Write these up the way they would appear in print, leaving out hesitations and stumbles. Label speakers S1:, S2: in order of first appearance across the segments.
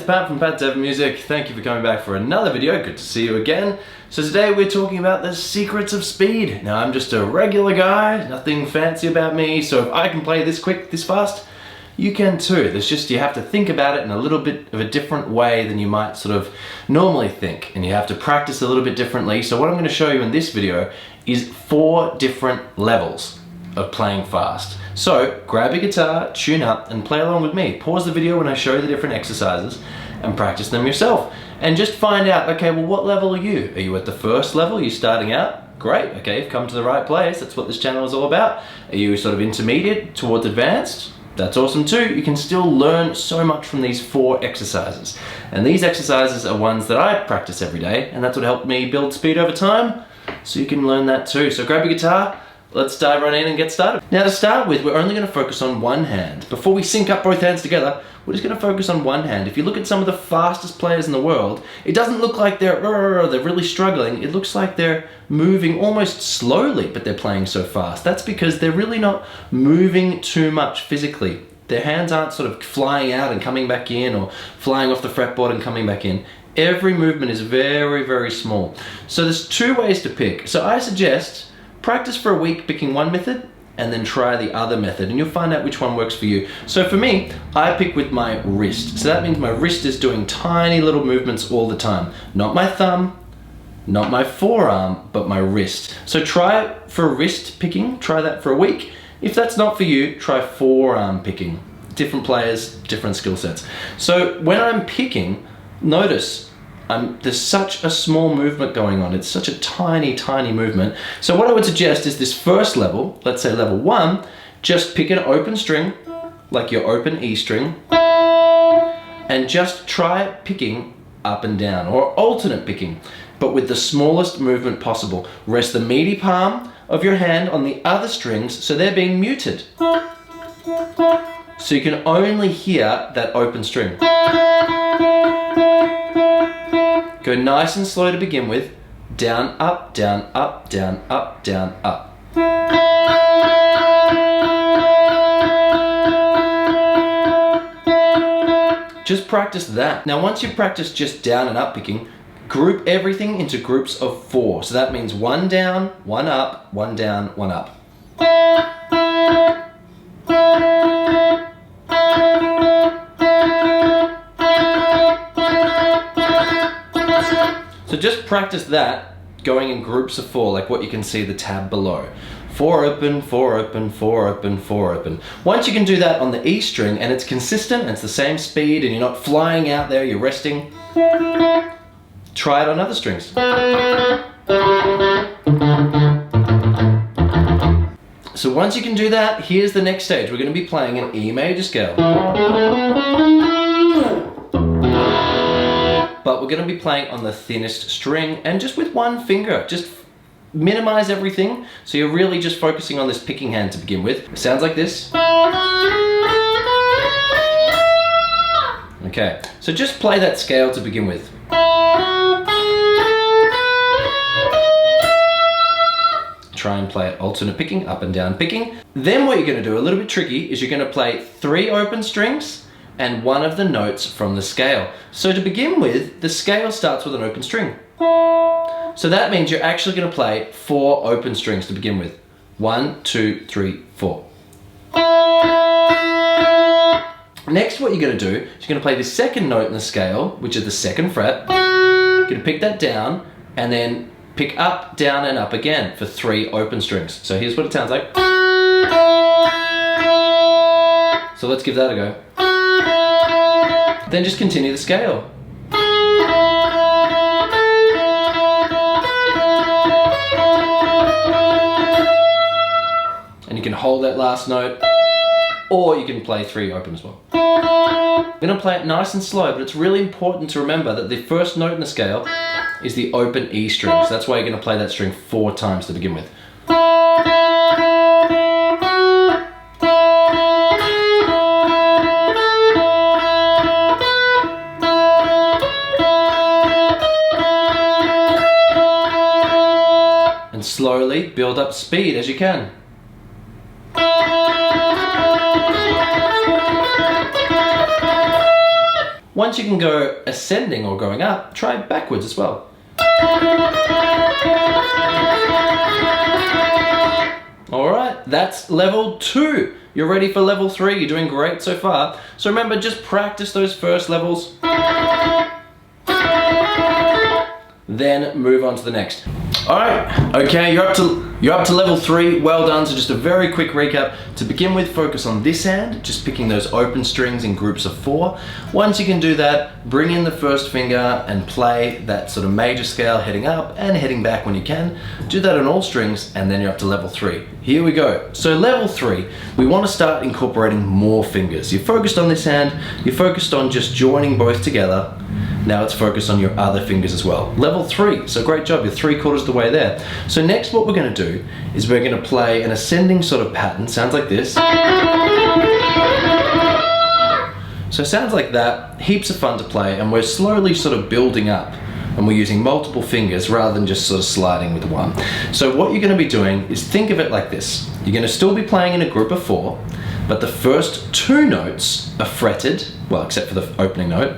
S1: Pat from Pat Dev Music. Thank you for coming back for another video. Good to see you again. So today we're talking about the secrets of speed. Now I'm just a regular guy, nothing fancy about me, so if I can play this quick, this fast, you can too. There's just, you have to think about it in a little bit of a different way than you might sort of normally think, and you have to practice a little bit differently. So what I'm going to show you in this video is 4 different levels of playing fast. So grab your guitar, tune up, and play along with me. Pause the video when I show you the different exercises and practice them yourself. And just find out, okay, well, what level are you? Are you at the first level? Are you starting out? Great, okay, you've come to the right place. That's what this channel is all about. Are you sort of intermediate towards advanced? That's awesome too. You can still learn so much from these 4 exercises. And these exercises are ones that I practice every day, and that's what helped me build speed over time. So you can learn that too. So grab your guitar, let's dive right in and get started. Now to start with, we're only going to focus on one hand. Before we sync up both hands together, we're just going to focus on one hand. If you look at some of the fastest players in the world, it doesn't look like they're really struggling. It looks like they're moving almost slowly, but they're playing so fast. That's because they're really not moving too much physically. Their hands aren't sort of flying out and coming back in, or flying off the fretboard and coming back in. Every movement is very, very small. So there's 2 ways to pick. So I suggest practice for a week picking one method and then try the other method, and you'll find out which one works for you. So for me, I pick with my wrist. So that means my wrist is doing tiny little movements all the time. Not my thumb, not my forearm, but my wrist. So try for wrist picking, try that for a week. If that's not for you, try forearm picking. Different players, different skill sets. So when I'm picking, notice there's such a small movement going on. It's such a tiny, tiny movement. So what I would suggest is this first level, let's say level 1, just pick an open string, like your open E string, and just try picking up and down, or alternate picking, but with the smallest movement possible. Rest the meaty palm of your hand on the other strings so they're being muted. So you can only hear that open string. Go nice and slow to begin with. Down, up, down, up, down, up, down, up. Just practice that. Now once you've practiced just down and up picking, group everything into groups of 4. So that means 1 down, 1 up, 1 down, 1 up. So just practice that going in groups of 4, like what you can see the tab below. 4 open, 4 open, 4 open, 4 open. Once you can do that on the E string and it's consistent and it's the same speed and you're not flying out there, you're resting, try it on other strings. So once you can do that, here's the next stage. We're going to be playing an E major scale. But we're going to be playing on the thinnest string and just with one finger. Just minimize everything, so you're really just focusing on this picking hand to begin with. It sounds like this. Okay, so just play that scale to begin with. Try and play it alternate picking, up and down picking. Then what you're going to do, a little bit tricky, is you're going to play 3 open strings and one of the notes from the scale. So to begin with, the scale starts with an open string. So that means you're actually going to play 4 open strings to begin with. 1, 2, 3, 4. Next, what you're going to do is you're going to play the second note in the scale, which is the 2nd fret. You're going to pick that down and then pick up, down, and up again for 3 open strings. So here's what it sounds like. So let's give that a go. Then just continue the scale. And you can hold that last note, or you can play 3 open as well. I'm going to play it nice and slow, but it's really important to remember that the first note in the scale is the open E string. So that's why you're going to play that string 4 times to begin with. And slowly build up speed as you can. Once you can go ascending or going up, try backwards as well. Alright, that's level 2. You're ready for level 3. You're doing great so far. So remember, just practice those first levels. Then move on to the next. Alright, okay, you're up to level 3. Well done. So just a very quick recap. To begin with, focus on this hand, just picking those open strings in groups of 4. Once you can do that, bring in the first finger and play that sort of major scale heading up and heading back when you can. Do that on all strings, and then you're up to level 3. Here we go. So level 3, we want to start incorporating more fingers. You're focused on this hand, you're focused on just joining both together. Now let's focus on your other fingers as well. Level 3, so great job, you're 3/4 of the way there. So next what we're going to do is we're going to play an ascending sort of pattern, sounds like this. So sounds like that, heaps of fun to play, and we're slowly sort of building up, and we're using multiple fingers rather than just sort of sliding with one. So what you're going to be doing is think of it like this. You're going to still be playing in a group of 4, but the first 2 notes are fretted, well, except for the opening note.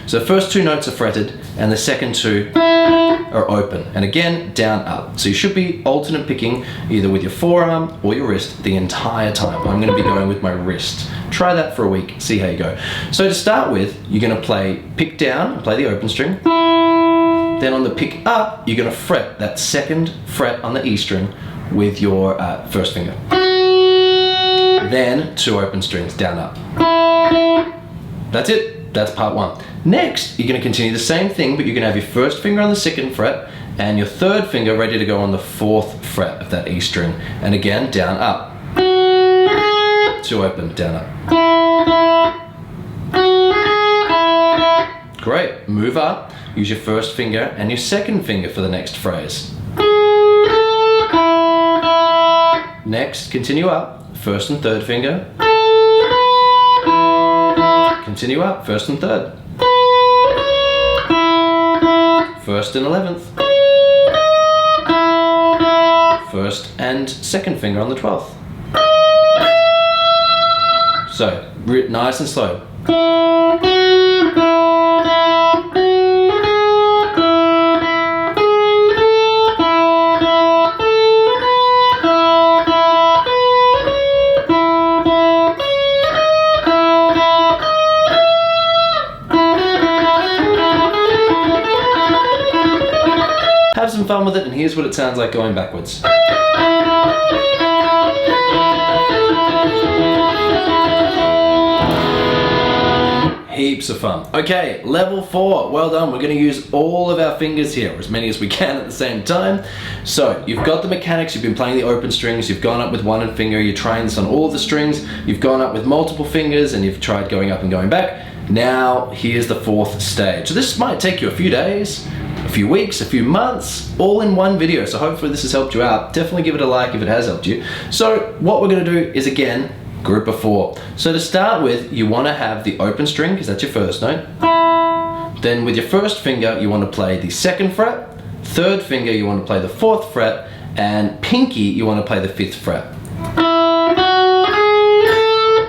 S1: So the first 2 notes are fretted, and the second 2 are open. And again, down, up. So you should be alternate picking either with your forearm or your wrist the entire time. I'm going to be going with my wrist. Try that for a week, see how you go. So to start with, you're going to play pick down, play the open string. Then on the pick up, you're going to fret that second fret on the E string with your first finger. Then 2 open strings, down, up. That's it, that's part 1. Next, you're going to continue the same thing, but you're going to have your first finger on the 2nd fret and your 3rd finger ready to go on the 4th fret of that E string. And again, down, up. 2 open, down, up. Great, move up, use your first finger and your 2nd finger for the next phrase. Next, continue up, 1st and 3rd finger. Continue up, 1st and 3rd. 1st and 11th. 1st and 2nd finger on the 12th. So, nice and slow. Have some fun with it, and here's what it sounds like going backwards. Heaps of fun. Okay, level 4, well done. We're going to use all of our fingers here, or as many as we can at the same time. So, you've got the mechanics, you've been playing the open strings, you've gone up with 1 finger, you're trying this on all of the strings, you've gone up with multiple fingers, and you've tried going up and going back. Now, here's the 4th stage. So this might take you a few days, a few weeks, a few months, all in one video. So hopefully this has helped you out. Definitely give it a like if it has helped you. So what we're going to do is, again, group of 4. So to start with, you want to have the open string, because that's your first note. Then with your first finger, you want to play the 2nd fret. 3rd finger, you want to play the 4th fret. And pinky, you want to play the 5th fret.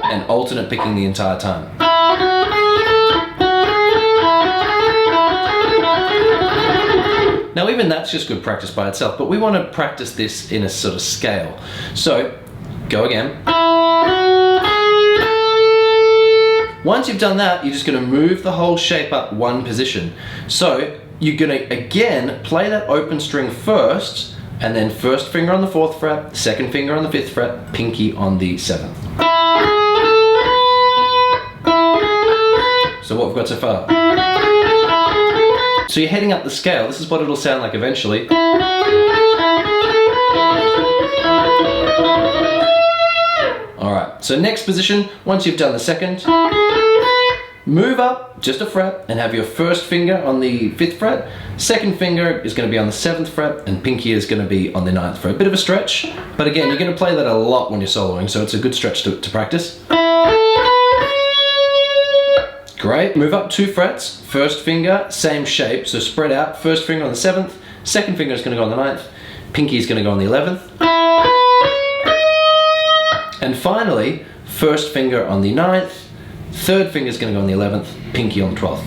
S1: And alternate picking the entire time. Now even that's just good practice by itself, but we want to practice this in a sort of scale. So, go again. Once you've done that, you're just going to move the whole shape up 1 position. So, you're going to again play that open string first, and then first finger on the 4th fret, 2nd finger on the 5th fret, pinky on the 7th. So what we've got so far. So you're heading up the scale. This is what it'll sound like eventually. Alright, so next position, once you've done the 2nd, move up just a fret and have your first finger on the 5th fret, 2nd finger is going to be on the 7th fret, and pinky is going to be on the 9th fret. A bit of a stretch, but again, you're going to play that a lot when you're soloing, so it's a good stretch to practice. Great, move up 2 frets, first finger, same shape, so spread out, first finger on the 7th, 2nd finger is going to go on the 9th, pinky is going to go on the 11th. And finally, first finger on the 9th, Third finger is going to go on the 11th, pinky on the 12th.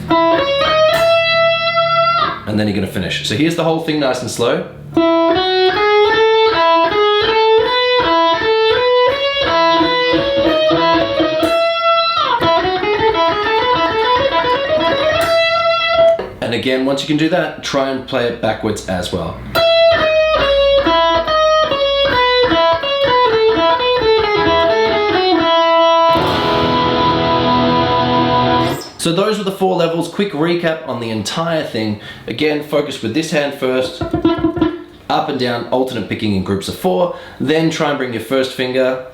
S1: And then you're going to finish. So here's the whole thing nice and slow. And again, once you can do that, try and play it backwards as well. So those were the 4 levels. Quick recap on the entire thing. Again, focus with this hand first, up and down, alternate picking in groups of 4, then try and bring your first finger.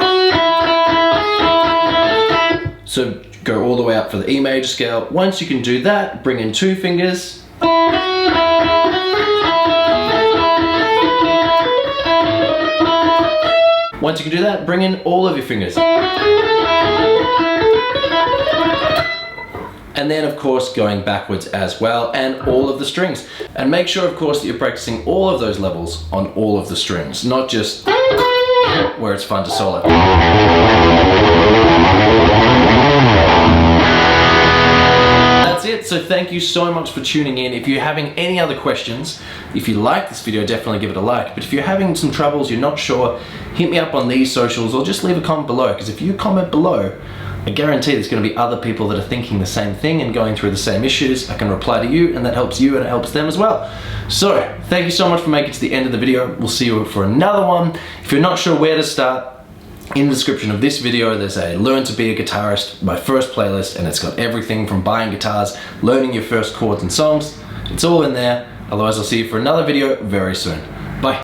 S1: So go all the way up for the E major scale. Once you can do that, bring in 2 fingers. Once you can do that, bring in all of your fingers. And then of course going backwards as well, and all of the strings. And make sure of course that you're practicing all of those levels on all of the strings, not just where it's fun to solo. That's it, so thank you so much for tuning in. If you're having any other questions, if you like this video, definitely give it a like. But if you're having some troubles, you're not sure, hit me up on these socials or just leave a comment below, because if you comment below, I guarantee there's going to be other people that are thinking the same thing and going through the same issues. I can reply to you, and that helps you and it helps them as well. So, thank you so much for making it to the end of the video. We'll see you for another one. If you're not sure where to start, in the description of this video, there's a Learn to Be a Guitarist, my first playlist, and it's got everything from buying guitars, learning your first chords and songs. It's all in there. Otherwise, I'll see you for another video very soon.